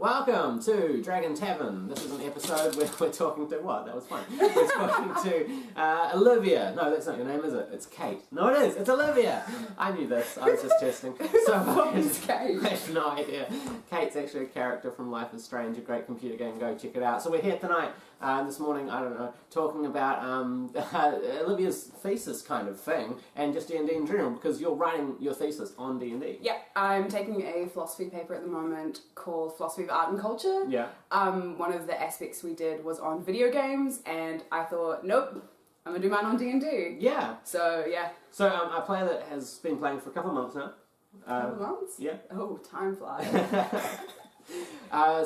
Welcome to Dragon Tavern. This is an episode where we're talking to what? That was fun. We're talking to Olivia. No, that's not your name, is it? It's Kate. No, it is. It's Olivia. I knew this. I was just testing. So What is Kate? I have no idea. Kate's actually a character from Life is Strange, a great computer game. Go check it out. So we're here tonight, this morning, I don't know, talking about Olivia's thesis kind of thing, and just D&D in general, because you're writing your thesis on D&D. Yeah, I'm taking a philosophy paper at the moment called Philosophy of Art and Culture. Yeah. One of the aspects we did was on video games, and I thought, nope, I'm gonna do mine on D&D. Yeah. So, yeah. So a player that has been playing for a couple of months now. Couple months? Yeah. Oh, time flies.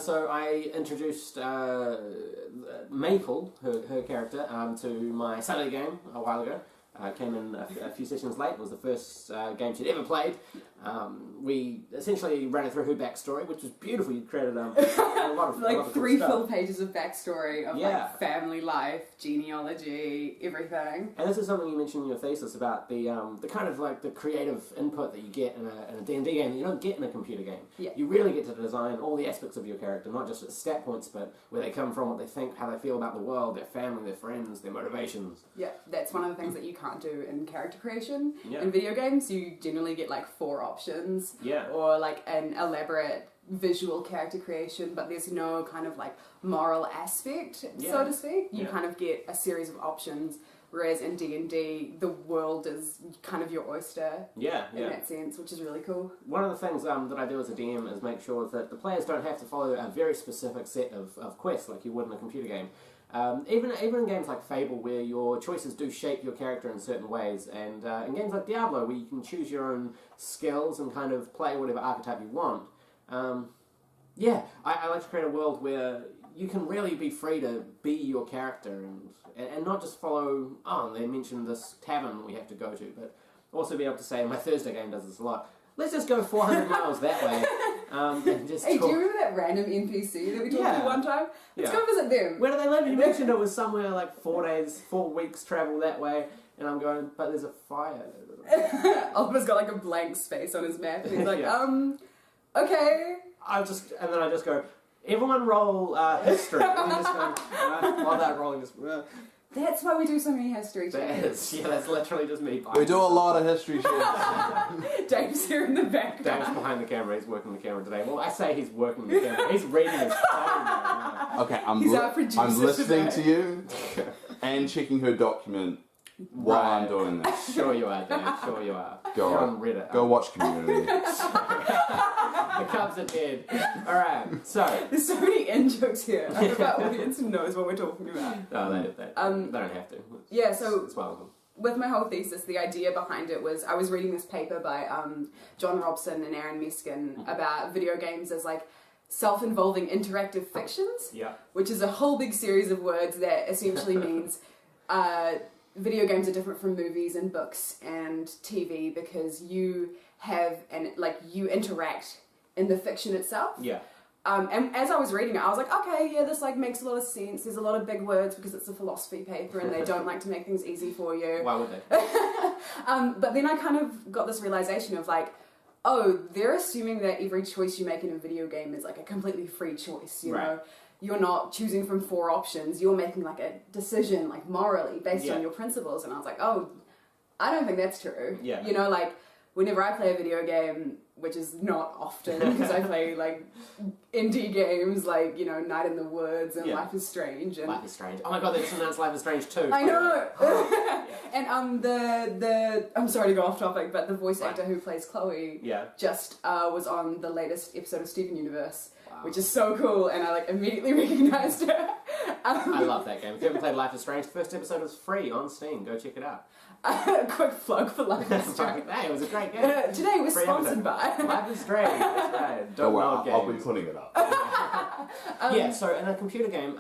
So I introduced Maple, her character, to my Saturday game a while ago. Came in a few sessions late. It was the first game she'd ever played. We essentially ran her through her backstory, which was beautiful. You created a lot of like a lot of three cool full stuff. pages of backstory of like family life, genealogy, everything. And this is something you mentioned in your thesis about the kind of like the creative input that you get in a D&D game that you don't get in a computer game. Yeah. You really get to design all the aspects of your character, not just its stat points, but where they come from, what they think, how they feel about the world, their family, their friends, their motivations. Yeah, that's one of the things that you can't do in character creation. Yeah. In video games, you generally get like 4 options. Yeah. Or like an elaborate visual character creation, but there's no kind of like moral aspect, so to speak. You kind of get a series of options, whereas in D&D, the world is kind of your oyster in that sense, which is really cool. One of the things that I do as a DM is make sure that the players don't have to follow a very specific set of quests like you would in a computer game. Even in games like Fable, where your choices do shape your character in certain ways, and in games like Diablo, where you can choose your own skills and kind of play whatever archetype you want. I like to create a world where you can really be free to be your character and not just follow, they mentioned this tavern we have to go to, but also be able to say, my Thursday game does this a lot, let's just go 400 miles that way. And just Hey, talk. do you remember that random NPC that we talked to one time? Let's go visit them. Where do they live? You mentioned it was somewhere like 4 weeks travel that way, and I'm going, but there's a fire. Oliver's got like a blank space on his map, and he's like, okay. And then I just go, everyone roll history. And you just go, while that rolling just... That's why we do so many history checks. That's literally just me. We do a lot of history checks. Dave's here in the background. Dave's behind the camera. He's working the camera today. Well, I say he's working the camera. He's reading his phone right now. Okay, He's our producer I'm listening today. to you and checking her document while I'm doing this. Sure you are, Dave. Sure you are. Go You're on. on Reddit. Go watch Community. The Cubs are dead. Alright, so... There's so many in-jokes here. I hope our audience knows what we're talking about. No, they don't have to. Yeah, so... It's welcome. With my whole thesis, the idea behind it was I was reading this paper by John Robson and Aaron Meskin about video games as like self-involving interactive fictions, which is a whole big series of words that essentially means video games are different from movies and books and TV because you have you interact in the fiction itself. Yeah. And as I was reading it, I was like, okay, yeah, this like makes a lot of sense. There's a lot of big words because it's a philosophy paper and they don't like to make things easy for you. Why would they? But then I kind of got this realization of like, oh, they're assuming that every choice you make in a video game is like a completely free choice, you know? You're not choosing from 4 options. You're making like a decision like morally based on your principles. And I was like, oh, I don't think that's true. Yeah. You know, like whenever I play a video game, which is not often because I play like indie games like, you know, Night in the Woods and Life is Strange. And Life is Strange. Oh my god, they just announced Life is Strange too. I know! And the I'm sorry to go off topic, but the voice actor who plays Chloe just was on the latest episode of Steven Universe, which is so cool, and I like immediately recognised her. I love that game. If you haven't played Life is Strange, the first episode is free on Steam. Go check it out. Quick plug for Life is Strange. Hey, it was a great game. Today we're Free sponsored by Life is Strange. That's right. Don't worry, Don't I'll be putting it up. So in a computer game,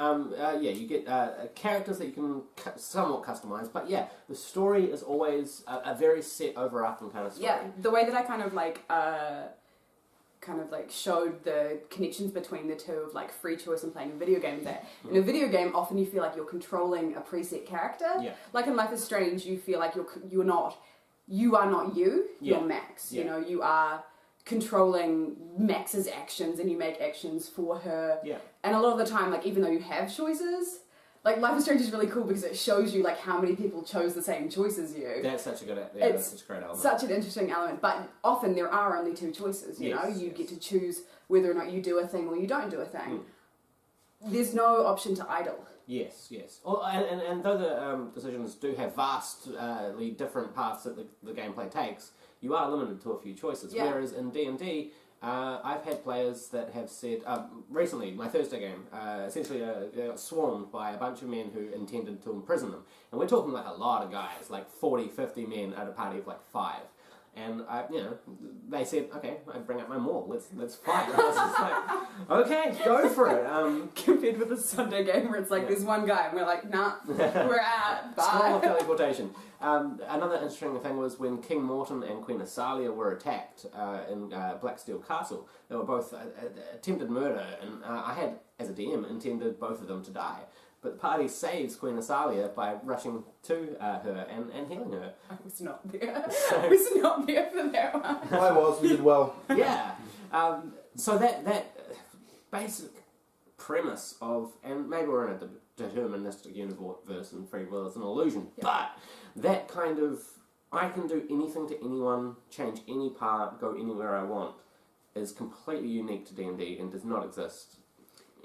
you get characters that you can somewhat customize, but the story is always a very set, overarching kind of story. Yeah, the way that I kind of showed the connections between the two of like free choice and playing a video game that in a video game often you feel like you're controlling a preset character. Like in Life is Strange you feel like you are not you, you're Max. You know, you are controlling Max's actions and you make actions for her. Yeah. And a lot of the time, like, even though you have choices, like, Life is Strange is really cool because it shows you, like, how many people chose the same choice as you. That's such a good, that's such a great element. Such an interesting element, but often there are only two choices, you know? You get to choose whether or not you do a thing or you don't do a thing. There's no option to idle. Yes. Well, and though the decisions do have vastly different paths that the gameplay takes, you are limited to a few choices. Yeah. Whereas in D&D, I've had players that have said, recently, my Thursday game, essentially they got swarmed by a bunch of men who intended to imprison them. And we're talking like a lot of guys, like 40, 50 men at a party of like 5. And they said, okay, I bring up my maul. Let's fight. And I was just like, okay, go for it. Compared with the Sunday game where it's like there's one guy and we're like, nah, we're out. Bye. Scroll of teleportation. Another interesting thing was when King Morton and Queen Asalia were attacked in Blacksteel Castle. They were both attempted murder, and I had, as a DM, intended both of them to die. But the party saves Queen Asalia by rushing to her and healing her. I was not there. I was not there for that one. I was, we did well. Yeah. So that basic premise of, and maybe we're in a deterministic universe and free will is an illusion, but that kind of, I can do anything to anyone, change any part, go anywhere I want, is completely unique to D&D and does not exist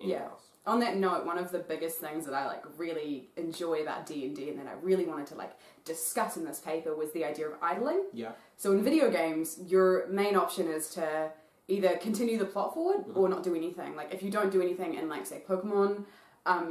anywhere else. On that note, one of the biggest things that I like really enjoy about D&D and that I really wanted to like discuss in this paper was the idea of idling. Yeah. So in video games, your main option is to either continue the plot forward or not do anything. Like if you don't do anything in like say Pokemon,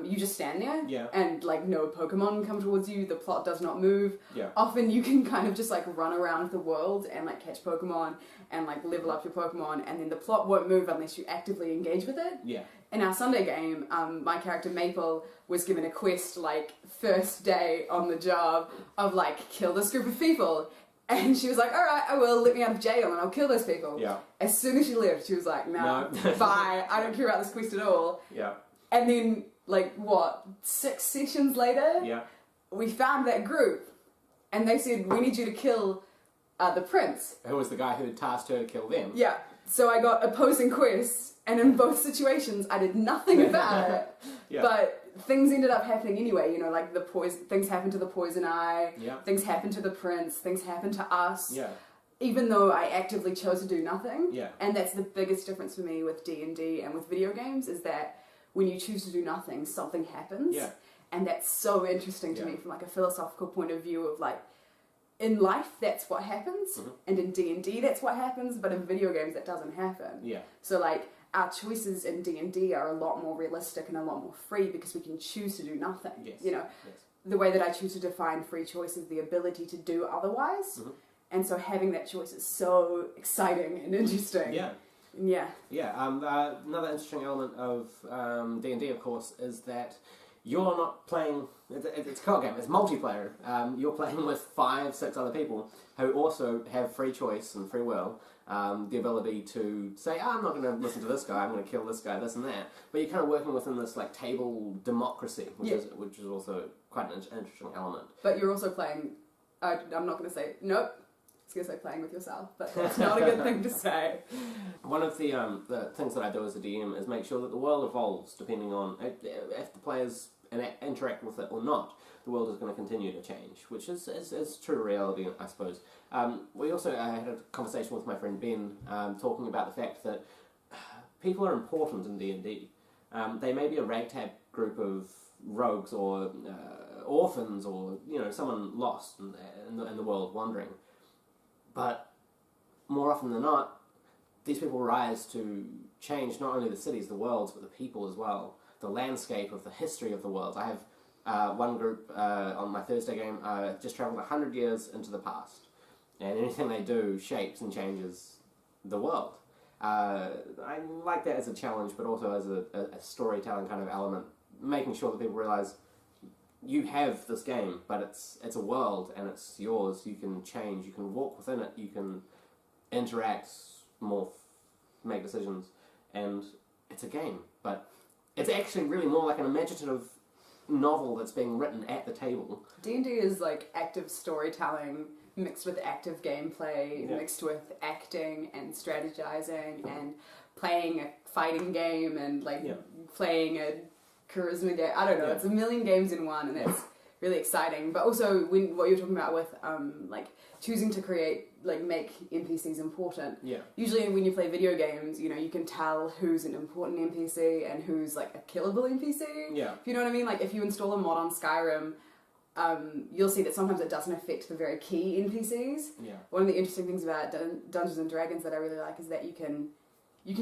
you just stand there and like no Pokemon come towards you, the plot does not move. Yeah. Often you can kind of just like run around the world and like catch Pokemon and like level up your Pokemon, and then the plot won't move unless you actively engage with it. Yeah. In our Sunday game, my character Maple was given a quest like first day on the job of like kill this group of people. And she was like, alright, I will, let me out of jail and I'll kill those people. Yeah. As soon as she left, she was like, no. Bye, I don't care about this quest at all. Yeah. And then, like, 6 sessions later, we found that group. And they said, we need you to kill the prince. Who was the guy who had tasked her to kill them. Yeah. So I got opposing quests, and in both situations, I did nothing about it. But things ended up happening anyway, you know, like things happened to the Poison Eye, things happened to the prince, things happened to us. Yeah. Even though I actively chose to do nothing. Yeah. And that's the biggest difference for me with D&D and with video games, is that when you choose to do nothing, something happens. Yeah. And that's so interesting to me from like a philosophical point of view of like, in life, that's what happens, and in D&D, that's what happens, but in video games, that doesn't happen. Yeah. So, like, our choices in D&D are a lot more realistic and a lot more free because we can choose to do nothing. Yes. You know, the way that I choose to define free choice is the ability to do otherwise, and so having that choice is so exciting and interesting. Yeah. Yeah. Yeah. Another interesting element of D&D, of course, is that you're not playing, it's a co-op game, it's multiplayer. You're playing with 5, 6 other people who also have free choice and free will, the ability to say, I'm not going to listen to this guy, I'm going to kill this guy, this and that. But you're kind of working within this like table democracy, which is also quite an interesting element. But you're also playing, I'm not going to say, nope. I was going to say playing with yourself, but that's not a good thing to say. One of the things that I do as a DM is make sure that the world evolves depending on if the players interact with it or not. The world is going to continue to change, which is true reality, I suppose. We also had a conversation with my friend Ben talking about the fact that people are important in D&D. They may be a ragtag group of rogues or orphans or someone lost in the world wandering. But more often than not, these people rise to change not only the cities, the worlds, but the people as well. The landscape of the history of the world. I have one group on my Thursday game just travelled 100 years into the past. And anything they do shapes and changes the world. I like that as a challenge, but also as a storytelling kind of element. Making sure that people realise you have this game, but it's a world and it's yours. You can change, you can walk within it, you can interact, morph, make decisions, and it's a game. But it's actually really more like an imaginative novel that's being written at the table. D&D is like active storytelling mixed with active gameplay, mixed with acting and and strategizing and playing a fighting game and like playing a charisma game. I don't know. It's a million games in one, and it's really exciting. But also, what you're talking about with like choosing to make NPCs important. Yeah. Usually, when you play video games, you can tell who's an important NPC and who's like a killable NPC. Yeah. If you know what I mean. Like if you install a mod on Skyrim, you'll see that sometimes it doesn't affect the very key NPCs. Yeah. One of the interesting things about Dungeons and Dragons that I really like is that you can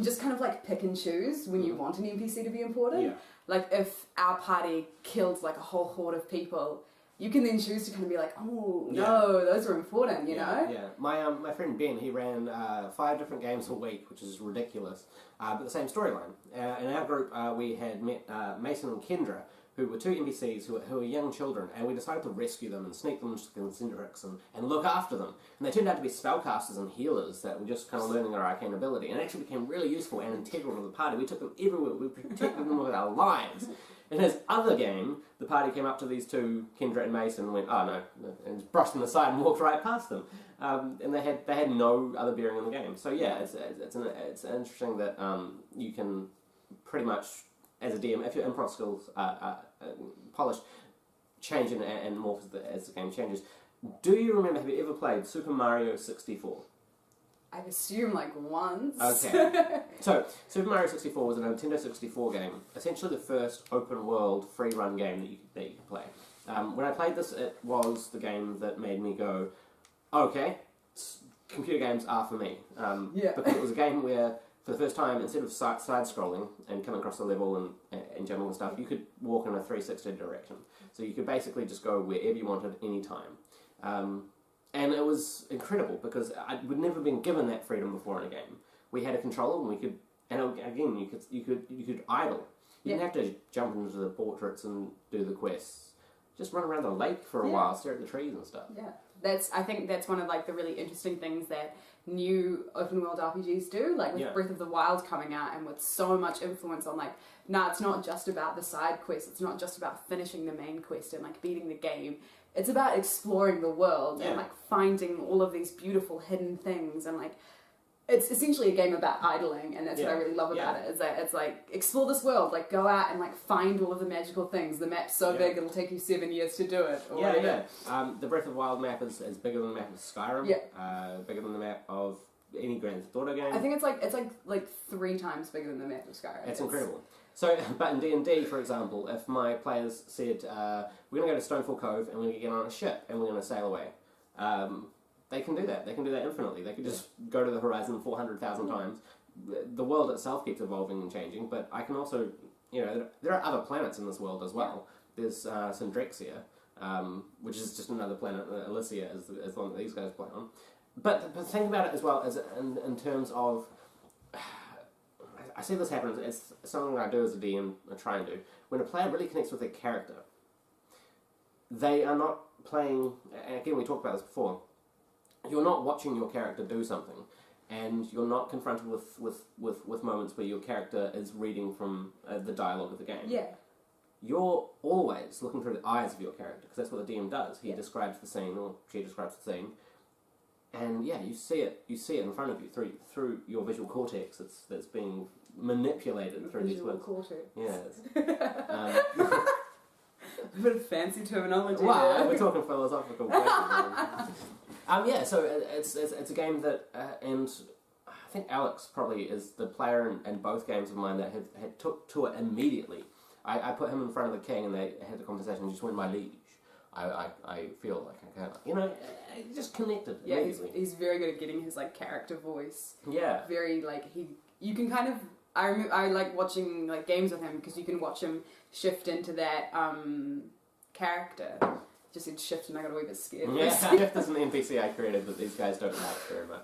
just kind of like pick and choose when you want an NPC to be important. Yeah. Like if our party killed like a whole horde of people, you can then choose to kind of be like, oh no, those are important, you know? Yeah. My friend Ben, he ran 5 different games a week, which is ridiculous, but the same storyline. In our group, we had met Mason and Kendra, who were 2 NPCs who were young children, and we decided to rescue them and sneak them into the Concentrix and look after them. And they turned out to be spellcasters and healers that were just kind of learning their arcane ability, and it actually became really useful and integral to the party. We took them everywhere, we protected them with our lives. In his other game, the party came up to these 2, Kendra and Mason, and went, oh no, and brushed them aside and walked right past them. And they had no other bearing on the game. So yeah, it's interesting that you can pretty much, as a DM, if your improv skills are polished, change and morph as the game changes. Do you remember, have you ever played Super Mario 64? I assume like once. Okay. So, Super Mario 64 was a Nintendo 64 game, essentially the first open world free run game that you could play. When I played this, it was the game that made me go, okay, computer games are for me. Because it was a game where, for the first time, instead of side-scrolling and coming across the level and jumping and stuff, you could walk in a 360 direction. So you could basically just go wherever you wanted, anytime. And it was incredible, because we'd never been given that freedom before in a game. We had a controller, and we could, and again, you could idle. You didn't have to jump into the portraits and do the quests. Just run around the lake for a while, stare at the trees and stuff. Yeah, I think that's one of like the really interesting things that new open world RPGs do, like with Breath of the Wild coming out, and with so much influence on like, it's not just about the side quests, it's not just about finishing the main quest and like beating the game. It's about exploring the world and like finding all of these beautiful hidden things, and like it's essentially a game about idling, and that's what I really love about it. Is that it's like explore this world, like go out and like find all of the magical things. The map's so big it'll take you 7 years to do it. Or the Breath of the Wild map is bigger than the map of Skyrim. Bigger than the map of any Grand Theft Auto game. I think it's like 3 times bigger than the map of Skyrim. It's incredible. So, but in D&D, for example, if my players said, we're going to go to Stonefall Cove and we're going to get on a ship and we're going to sail away, they can do that. They can do that infinitely. They could just go to the horizon 400,000 times. The world itself keeps evolving and changing, but I can also, there are other planets in this world as well. There's Syndrexia, which is just another planet. Elysia is the one that these guys play on. But think about it as well as in terms of, I see this happen, it's something that I do as a DM, I try and do. When a player really connects with their character, they are not playing, and again we talked about this before, you're not watching your character do something, and you're not confronted with moments where your character is reading from the dialogue of the game. Yeah. You're always looking through the eyes of your character, because that's what the DM does. He describes the scene, or she describes the scene, and you see it in front of you through your visual cortex that's being manipulated through these words. Cortex. Yes. A bit of fancy terminology. Wow, we're talking philosophical questions. So it's a game that, and I think Alex probably is the player in both games of mine that had took to it immediately. I put him in front of the king and they had a conversation and just went, my liege. I feel like I can, just connected. Yeah, he's very good at getting his like character voice. Yeah. Very like you can kind of. I like watching like games with him because you can watch him shift into that character. Just said shift and I got a wee bit scared. Yeah, Shift is an NPC I created that these guys don't like very much.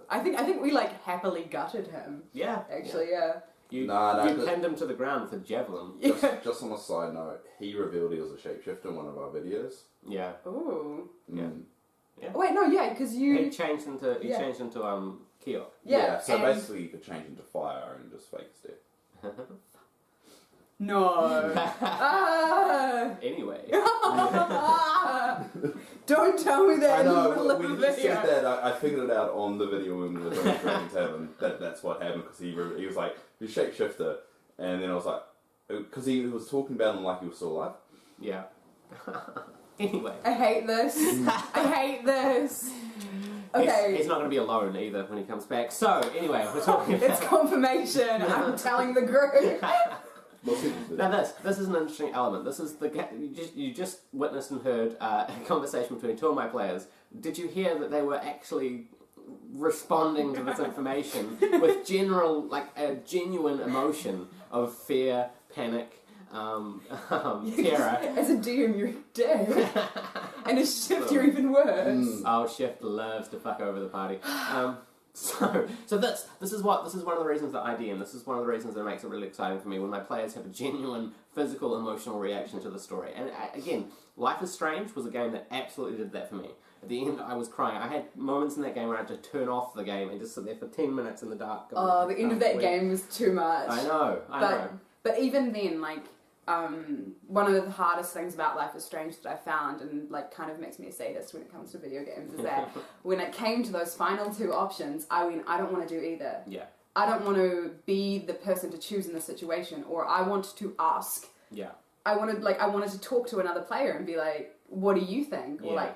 I think we like happily gutted him. Yeah. Actually, yeah. You pinned him to the ground with a javelin. Just on a side note, he revealed he was a shapeshifter in one of our videos. Yeah. Ooh. Yeah. Oh, wait, no, yeah, because you... He changed into Keok. Yeah, so basically you could change into fire and just fake his death. No. Anyway. Don't tell me that I in the know, middle of when the you just video. said that, I figured it out on the video when we were doing Dragon Tavern. That's what happened, because he was like, he was shapeshifter, and then I was like, because he was talking about him like he was still alive. Yeah. Anyway. I hate this. I hate this. Okay. He's not going to be alone either when he comes back. So, anyway, we're talking about... It's confirmation. I'm telling the group. Now this is an interesting element. This is you just witnessed and heard a conversation between two of my players. Did you hear that they were actually responding to this information with a genuine emotion of fear, panic, terror? As a DM, you're dead. And as Shift, you're even worse. Oh, Shift loves to fuck over the party. So this is one of the reasons that I DM. This is one of the reasons that makes it really exciting for me when my players have a genuine physical, emotional reaction to the story. And again, Life is Strange was a game that absolutely did that for me. At the end, I was crying. I had moments in that game where I had to turn off the game and just sit there for 10 minutes in the dark. Oh, the end of that game was too much. I know. But even then, like, one of the hardest things about Life is Strange that I found, and like kind of makes me a sadist when it comes to video games, is that when it came to those final two options, I don't want to do either. Yeah. I don't want to be the person to choose in the situation, or I want to ask. Yeah. I wanted to talk to another player and be like, what do you think? Or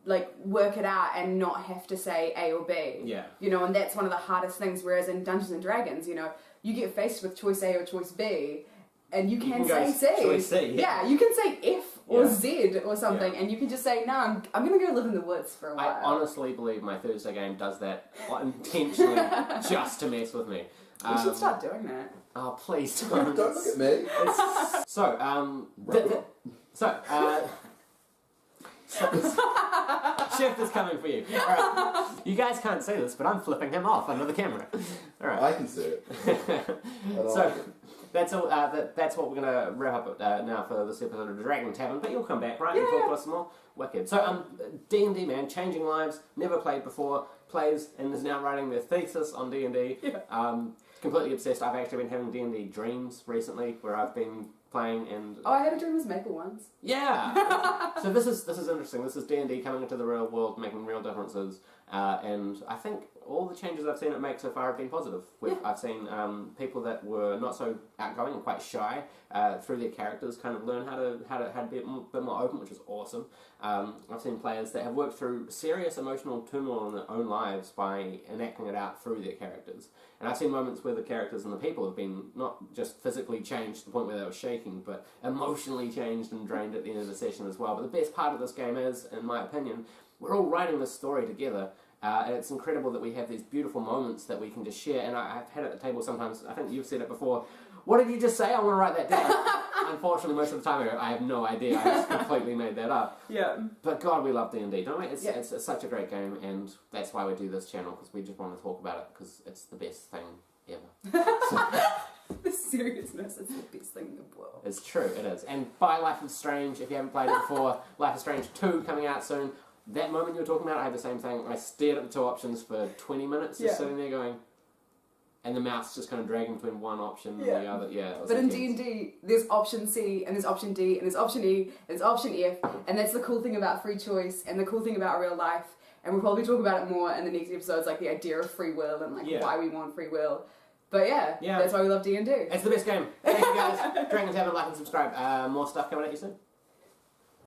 like work it out and not have to say A or B. Yeah. You know, and that's one of the hardest things, whereas in Dungeons and Dragons, you know, you get faced with choice A or choice B, and you can say C. Choice C. Yeah, you can say F or Z or something, and you can just say, no, I'm going to go live in the woods for a while. I honestly believe my Thursday game does that intentionally just to mess with me. We should start doing that. Oh, please don't. Don't look at me. Shift is coming for you. All right. You guys can't see this, but I'm flipping him off under the camera. All right. I can see it. That's all. That's what we're gonna wrap up now for this episode of Dragon Tavern. But you'll come back, right? And talk to us some more. Wicked. So, D&D, man, changing lives. Never played before. Plays and is now writing their thesis on D&D. Yeah. Completely obsessed. I've actually been having D&D dreams recently, where I've been playing and... Oh, I had a dream as Maple once. Yeah! So this is interesting. This is D&D coming into the real world, making real differences. And I think all the changes I've seen it make so far have been positive. I've seen people that were not so outgoing and quite shy through their characters kind of learn how to be a bit more open, which is awesome. I've seen players that have worked through serious emotional turmoil in their own lives by enacting it out through their characters. And I've seen moments where the characters and the people have been not just physically changed to the point where they were shaking, but emotionally changed and drained at the end of the session as well. But the best part of this game is, in my opinion, we're all writing this story together. And it's incredible that we have these beautiful moments that we can just share. And I've had at the table sometimes, I think you've said it before, what did you just say? I want to write that down. Unfortunately, most of the time I have no idea. I just completely made that up. Yeah. But God, we love D&D, don't we? It's such a great game, and that's why we do this channel, because we just want to talk about it, because it's the best thing ever. The seriousness is the best thing in the world. It's true, it is. And buy Life is Strange if you haven't played it before. Life is Strange 2 coming out soon. That moment you were talking about, I had the same thing. I stared at the two options for 20 minutes, just sitting there going, and the mouse just kind of dragging between one option and the other. Yeah. But in D&D, there's option C, and there's option D, and there's option E, and there's option F, and that's the cool thing about free choice, and the cool thing about real life, and we'll probably talk about it more in the next episodes, like the idea of free will, and like why we want free will. But that's why we love D&D. It's the best game. Thank you guys. Dragon Tavern, like and subscribe. More stuff coming at you soon.